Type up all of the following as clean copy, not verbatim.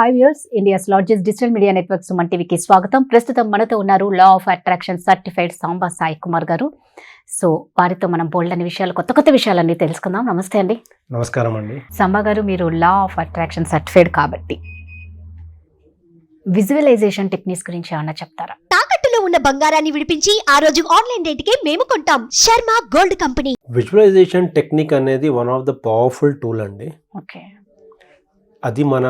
5 years India's largest digital media network Suman టీవీకి స్వాగతం. ప్రస్తుతం మనతో ఉన్నారు లా of attraction certified Samba Sai Kumar గారు. సో వారితో మనం బోల్డ్ అనే విషయాలు కొత్త విషయాలన్నీ తెలుసుకుందాం. నమస్తే అండి. నమస్కారం అండి. సాంబా గారు, మీరు లా ఆఫ్ అట్రాక్షన్ సర్టిఫైడ్ కాబట్టి విజువలైజేషన్ టెక్నిక్స్ గురించి ఏమన్నా చెప్తారా? తాకట్టులో ఉన్న బంగారాన్ని విడిపించి ఆ రోజు ఆన్లైన్ రేటుకే మేము కొంటాం. Sharma gold company. Visualisation technique అనేది one of the powerful tool అండి. ఓకే, అది మన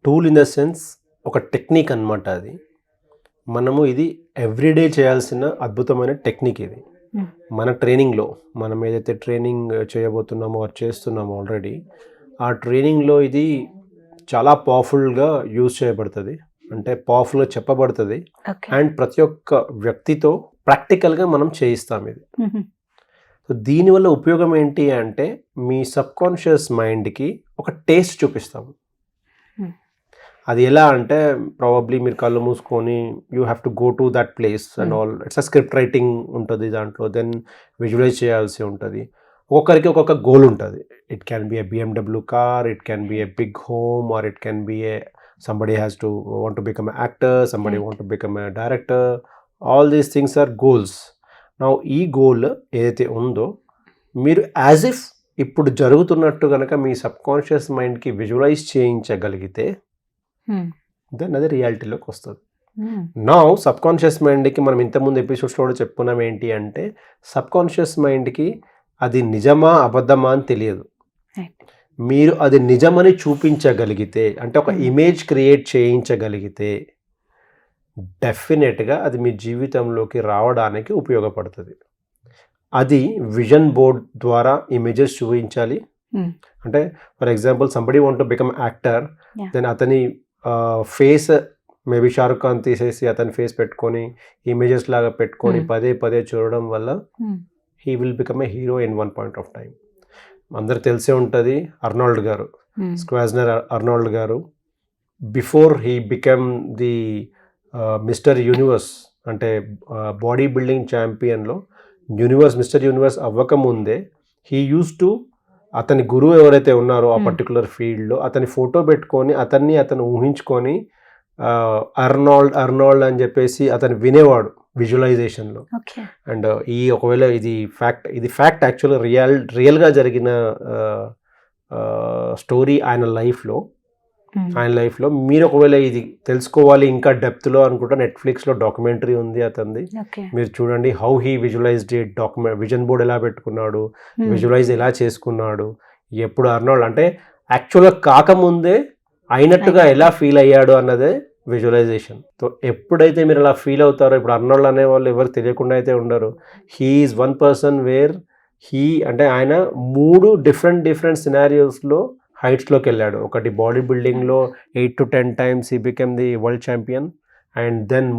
టూల్ ఇన్ ద సెన్స్ ఒక టెక్నిక్ అన్నమాట. అది మనము ఇది ఎవ్రీడే చేయాల్సిన అద్భుతమైన టెక్నిక్. ఇది మన ట్రైనింగ్లో మనం ఏదైతే ట్రైనింగ్ చేయబోతున్నామో అది చేస్తున్నామో ఆల్రెడీ, ఆ ట్రైనింగ్లో ఇది చాలా పవర్ఫుల్గా యూజ్ చేయబడుతుంది, అంటే పవర్ఫుల్గా చెప్పబడుతుంది. అండ్ ప్రతి ఒక్క వ్యక్తితో ప్రాక్టికల్గా మనం చేయిస్తాం ఇది. సో దీనివల్ల ఉపయోగం ఏంటి అంటే, మీ సబ్కాన్షియస్ మైండ్కి ఒక టేస్ట్ చూపిస్తాము. అది ఎలా అంటే, ప్రాబబ్లీ మీరు కళ్ళు మూసుకొని you have to go to that place and all. It's a script writing ఉంటుంది దాంట్లో, దెన్ విజువలైజ్ చేయాల్సి ఉంటుంది. ఒక్కొక్కరికి ఒక్కొక్క గోల్ ఉంటుంది. It can be a BMW car, it can be a big home, or it can be a somebody has to want to become an actor, somebody want to become a director. All these things are goals. Now ఈ goal ఏదైతే ఉందో, మీరు as if ఇప్పుడు జరుగుతున్నట్టు కనుక మీ subconscious మైండ్కి visualise చేయించగలిగితే then అది రియాలిటీలోకి వస్తుంది. నా సబ్కాన్షియస్ మైండ్కి మనం ఇంతకుముందు ఎపిసోడ్స్లో కూడా చెప్పుకున్నాం ఏంటి అంటే, సబ్కాన్షియస్ మైండ్కి అది నిజమా అబద్ధమా అని తెలియదు. మీరు అది నిజమని చూపించగలిగితే, అంటే ఒక ఇమేజ్ క్రియేట్ చేయించగలిగితే, డెఫినెట్గా అది మీ జీవితంలోకి రావడానికి ఉపయోగపడుతుంది. అది విజన్ బోర్డ్ ద్వారా ఇమేజెస్ చూపించాలి. అంటే for example somebody want to become actor, then అతని ఫేస్ మేబీ షారుఖ్ ఖాన్ తీసేసి అతని ఫేస్ పెట్టుకొని ఇమేజెస్ లాగా పెట్టుకొని పదే పదే చూడడం వల్ల he will become a hero in one point of time. అందరికి తెలిసే ఉంటుంది అర్నాల్డ్ గారు, స్క్వాజ్నర్ అర్నాల్డ్ గారు. Before he become the mister universe, అంటే బాడీ బిల్డింగ్ ఛాంపియన్లో మిస్టర్ యూనివర్స్ అవ్వకముందే హీ యూస్ టు, అతని గురువు ఎవరైతే ఉన్నారో ఆ పర్టికులర్ ఫీల్డ్లో అతని ఫోటో పెట్టుకొని అతను ఊహించుకొని అర్నాల్డ్ అని చెప్పేసి అతను వినేవాడు విజువలైజేషన్లో. అండ్ ఒకవేళ ఇది ఫ్యాక్ట్ యాక్చువల్గా రియల్గా జరిగిన స్టోరీ ఆయన లైఫ్లో. మీరు ఒకవేళ ఇది తెలుసుకోవాలి ఇంకా డెప్త్లో అనుకుంటా, నెట్ఫ్లిక్స్లో డాక్యుమెంటరీ ఉంది అతనిది, మీరు చూడండి. How he visualised it, vision board ఎలా పెట్టుకున్నాడు, విజువలైజ్ ఎలా చేసుకున్నాడు, ఎప్పుడు అర్నాల్డ్ అంటే యాక్చువల్గా కాకముందే అయినట్టుగా ఎలా ఫీల్ అయ్యాడు అన్నదే విజువలైజేషన్. సో ఎప్పుడైతే మీరు అలా ఫీల్ అవుతారో, ఇప్పుడు అర్నాల్డ్ అనే వాళ్ళు ఎవరు తెలియకుండా అయితే ఉండరు. He is one person wear అంటే ఆయన 3 డిఫరెంట్ సినారియోస్లో హైట్స్లోకి వెళ్ళాడు. ఒకటి బాడీ బిల్డింగ్లో 8 to 10 times he became the world champion. And then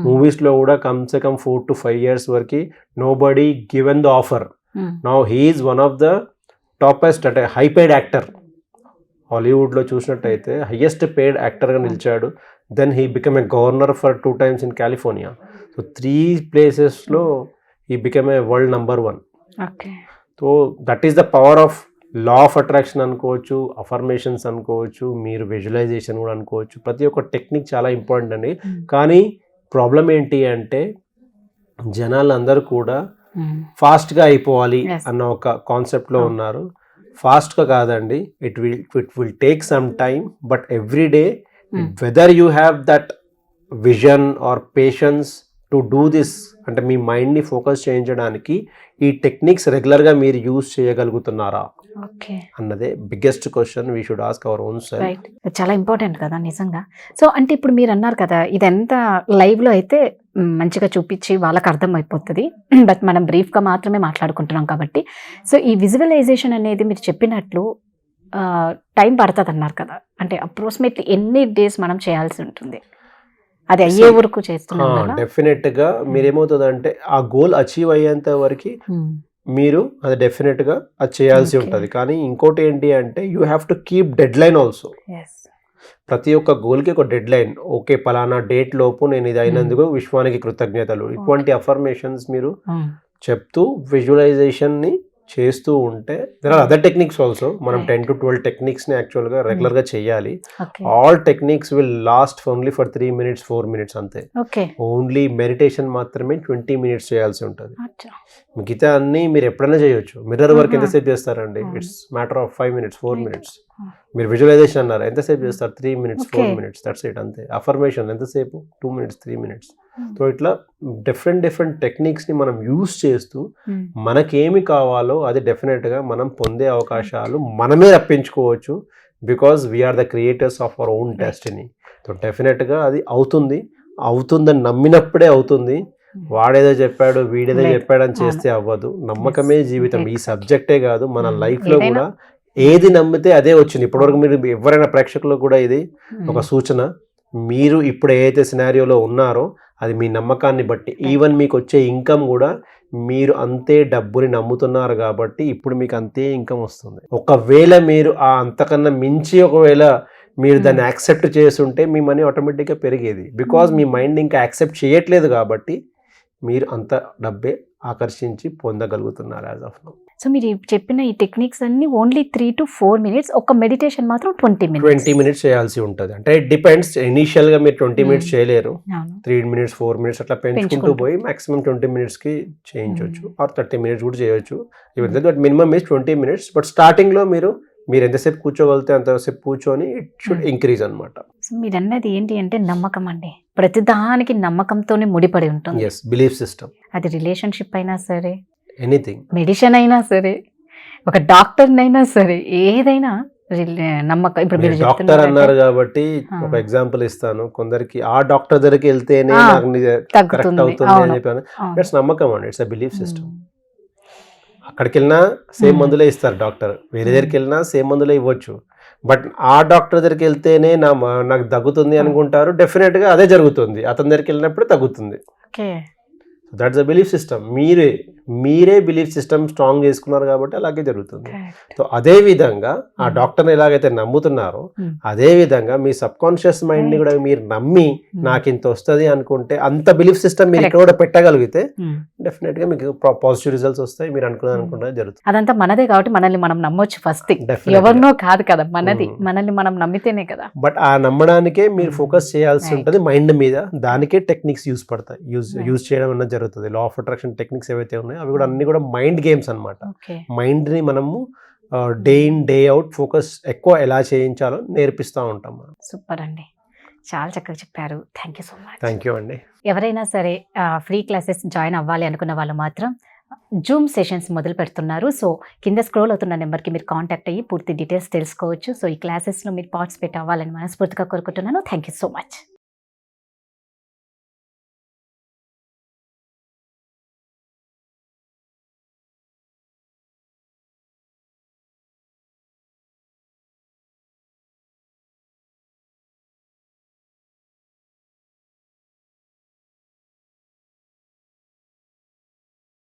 మూవీస్లో కూడా కమ్సే కమ్ 4 to 5 years వరకు nobody given the offer. Now he is one of the toppest, అంటే హై పెయిడ్ యాక్టర్. హాలీవుడ్లో చూసినట్టయితే హైయెస్ట్ పెయిడ్ యాక్టర్గా నిలిచాడు. Then he become a governor for 2 times in California. So 3 places he become a world number 1. So that is the power of law of attraction అనుకోవచ్చు, affirmations అనుకోవచ్చు, మీరు visualisation కూడా అనుకోవచ్చు. ప్రతి ఒక్క టెక్నిక్ చాలా ఇంపార్టెంట్ అండి. కానీ ప్రాబ్లం ఏంటి అంటే, జనాలందరూ కూడా ఫాస్ట్గా అయిపోవాలి అన్న ఒక కాన్సెప్ట్లో ఉన్నారు. ఫాస్ట్గా కాదండి, it will take some time, but every day whether you have that vision or patience to do this, అంటే మీ మైండ్ని ఫోకస్ చేయించడానికి ఈ టెక్నిక్స్ రెగ్యులర్గా మీరు యూజ్ చేయగలుగుతున్నారా అన్నదే biggest question we should ask our own self. చాలా ఇంపార్టెంట్ కదా నిజంగా. సో అంటే ఇప్పుడు మీరు అన్నారు కదా, ఇదంతా లైవ్లో అయితే మంచిగా చూపించి వాళ్ళకి అర్థం అయిపోతుంది, బట్ మనం బ్రీఫ్గా మాత్రమే మాట్లాడుకుంటున్నాం కాబట్టి. సో ఈ విజువలైజేషన్ అనేది మీరు చెప్పినట్లు టైం పడుతుంది అన్నారు కదా, అంటే అప్రాక్సిమేట్లీ ఎన్ని డేస్ మనం చేయాల్సి ఉంటుంది? అది అయ్యే వరకు చేస్తున్నాం. డెఫినెట్గా మీరేమవుతుందంటే, ఆ గోల్ అచీవ్ అయ్యేంత వరకు మీరు అది డెఫినెట్గా అది చేయాల్సి ఉంటుంది. కానీ ఇంకోటి ఏంటి అంటే, you have to keep dead line also. ప్రతి ఒక్క గోల్కి ఒక డెడ్ లైన్. ఓకే, పలానా డేట్ లోపు నేను ఇది అయినందుకు విశ్వానికి కృతజ్ఞతలు, ఇటువంటి అఫర్మేషన్స్ మీరు చెప్తూ విజువలైజేషన్ని చేస్తూ ఉంటే there are other techniques also. మనం Right. 10 to 12 టెక్నిక్స్ని యాక్చువల్గా రెగ్యులర్గా చేయాలి. Okay all techniques will last only for 3 minutes 4 minutes అంతే. ఓకే ఓన్లీ మెడిటేషన్ మాత్రమే 20 minutes చేయాల్సి ఉంటుంది. అచ్చా మిగతా అన్ని మీరు ఎప్పుడైనా చేయొచ్చు. మిర్రర్ వర్క్ ఆహా. ఎంతసేపు చేస్తారండి? అవును. It's matter of 5 minutes 4 Right. minutes. మీరు విజువలైజేషన్ అన్నారు, ఎంతసేపు చేస్తారు? 3 minutes 4 Okay. minutes, that's it అంతే. అఫర్మేషన్ ఎంతసేపు? 2 minutes 3 minutes. సో ఇట్లా డిఫరెంట్ టెక్నిక్స్ని మనం యూస్ చేస్తూ మనకేమి కావాలో అది డెఫినెట్గా మనం పొందే అవకాశాలు మనమే రప్పించుకోవచ్చు. Because we are the creators of our own destiny. So డెఫినెట్గా అది అవుతుందని నమ్మినప్పుడే అవుతుంది. వాడేదో చెప్పాడు వీడేదో లేదు. చెప్పాడని చేస్తే అవ్వదు. నమ్మకమే జీవితం. ఈ Exactly. సబ్జెక్టే కాదు, మన లైఫ్లో ఏదైనా- కూడా ఏది నమ్మితే అదే వచ్చింది. ఇప్పటివరకు మీరు ఎవరైనా ప్రేక్షకులకు కూడా ఇది ఒక సూచన. మీరు ఇప్పుడు ఏదైతే సినారియోలో ఉన్నారో అది మీ నమ్మకాన్ని బట్టి. ఈవెన్ మీకు వచ్చే ఇన్కమ్ కూడా మీరు అంతే డబ్బుని నమ్ముతున్నారు కాబట్టి ఇప్పుడు మీకు అంతే ఇన్కమ్ వస్తుంది. ఒకవేళ మీరు ఆ అంతకన్నా మించి ఒకవేళ మీరు దాన్ని యాక్సెప్ట్ చేస్తుంటే మీ మనీ ఆటోమేటిక్గా పెరిగేది. బికాజ్ మీ మైండ్ ఇంకా యాక్సెప్ట్ చేయట్లేదు కాబట్టి మీరు అంత డబ్బే ఆకర్షించి పొందగలుగుతున్నారు యాజ్ ఆఫ్ నౌ. సో మీరు చెప్పిన ఈ టెక్నిక్స్ అన్ని ఓన్లీ 3 to 4 minutes, ఒక మెడిటేషన్ మాత్రం 20 minutes. 20 minutes చేయాల్సి ఉంటుంది. అంటే ఇట్ డిపెండ్స్. ఇనీషియల్గా మీరు 20 minutes చేయలేరు. అవును. 3 minutes 4 minutes అట్లా పెంచుకుంటూ పెంచుకుంటూ. పోయి మాక్సిమం 20 minutesకి చేయించవచ్చు. ఆర్ 30 minutes కూడా చేయొచ్చు. But minimum is 20 minutes. But స్టార్టింగ్లో మీరు ఎంతసేపు కూర్చోగలిగితే అంతసేపు కూర్చొని ఇట్ షుడ్ ఇంక్రీజ్ అనమాట. సో మీరు అన్నది ఏంటి అంటే నమ్మకం అండి. ప్రతిదానికి నమ్మకంతోనే ముడిపడి ఉంటుంది. Yes, belief system. అది రిలేషన్షిప్ అయినా సరే, ఎనీథింగ్, మెడిసిన్ అయినా సరే, ఒక డాక్టర్నైనా సరే, ఏదైనా నమ్మకం. ఇప్పుడు మీరు డాక్టర్ చెప్తున్నారు అన్నారు కాబట్టి ఆ. ఒక ఎగ్జాంపుల్ ఇస్తాను. కొందరికి ఆ డాక్టర్ దగ్గరికి వెళ్తేనే ఆ, నాకు కరెక్ట్ తగ్గుతుంది. అవుతుంది అని అవును. చెప్పాను. అవును. ఇట్స్ నమ్మకం అండి. It's a belief system. అక్కడికి వెళ్ళినా సేమ్ మందులే ఇస్తారు డాక్టర్. వేరే దగ్గరికి వెళ్ళినా సేమ్ మందులే ఇవ్వచ్చు. బట్ ఆ డాక్టర్ దగ్గరికి వెళ్తేనే నాకు తగ్గుతుంది అనుకుంటారు. డెఫినెట్గా అదే జరుగుతుంది. అతని దగ్గరికి వెళ్ళినప్పుడు తగ్గుతుంది. Okay. That's a belief system. మీరే బిలీఫ్ సిస్టమ్ స్ట్రాంగ్ చేసుకున్నారు కాబట్టి అలాగే జరుగుతుంది. సో అదే విధంగా ఆ డాక్టర్ని ఎలాగైతే నమ్ముతున్నారో అదే విధంగా మీ సబ్ కాన్షియస్ మైండ్ ని కూడా మీరు నమ్మి నాకు ఇంత వస్తుంది అనుకుంటే, అంత బిలీఫ్ సిస్టమ్ మీరు ఇక్కడ కూడా పెట్టగలిగితే డెఫినెట్ గా మీకు పాజిటివ్ రిజల్ట్స్ వస్తాయి. మీరు అనుకున్నది జరుగుతుంది. అదంతా మనదే కాబట్టి మనల్ని మనం నమ్మొచ్చు ఫస్ట్. Definitely. ఎవరినో కాదు కదా, మనది. మనల్ని మనం నమ్మితేనే కదా. బట్ ఆ నమ్మడానికే మీరు ఫోకస్ చేయాల్సి ఉంటుంది మైండ్ మీద. దానికే టెక్నిక్స్ యూజ్ పడతాయి. యూజ్ చేయడం అన్నది జరుగుతుంది. లా ఆఫ్ అట్రాక్షన్ టెక్నిక్స్ ఏవైతే ఉన్నాయో అవి కూడా అన్ని కూడా మైండ్ గేమ్స్ అనమాట. ఓకే. మైండ్ ని మనము day in day out focus ఎక్కువ ఎలా చేయించాలో నేర్పిస్తూ ఉంటాం మనం. సూపర్ అండి, చాలా చక్కగా చెప్పారు. Thank you so much. Thank you అండి. ఎవరైనా సరే ఫ్రీ క్లాసెస్ జాయిన్ అవ్వాలి అనుకున్న వాళ్ళు మాత్రం జూమ్ సెషన్స్ మొదలు పెడుతున్నారు. సో కింద స్క్రోల్ అవుతున్న నెంబర్కి మీరు కాంటాక్ట్ అయ్యి పూర్తి డీటెయిల్స్ తెలుసుకోవచ్చు. సో ఈ క్లాసెస్లో మీరు పార్టిసిపేట్ అవ్వాలని మనస్ఫూర్తిగా కోరుకుంటున్నాను. Thank you so much.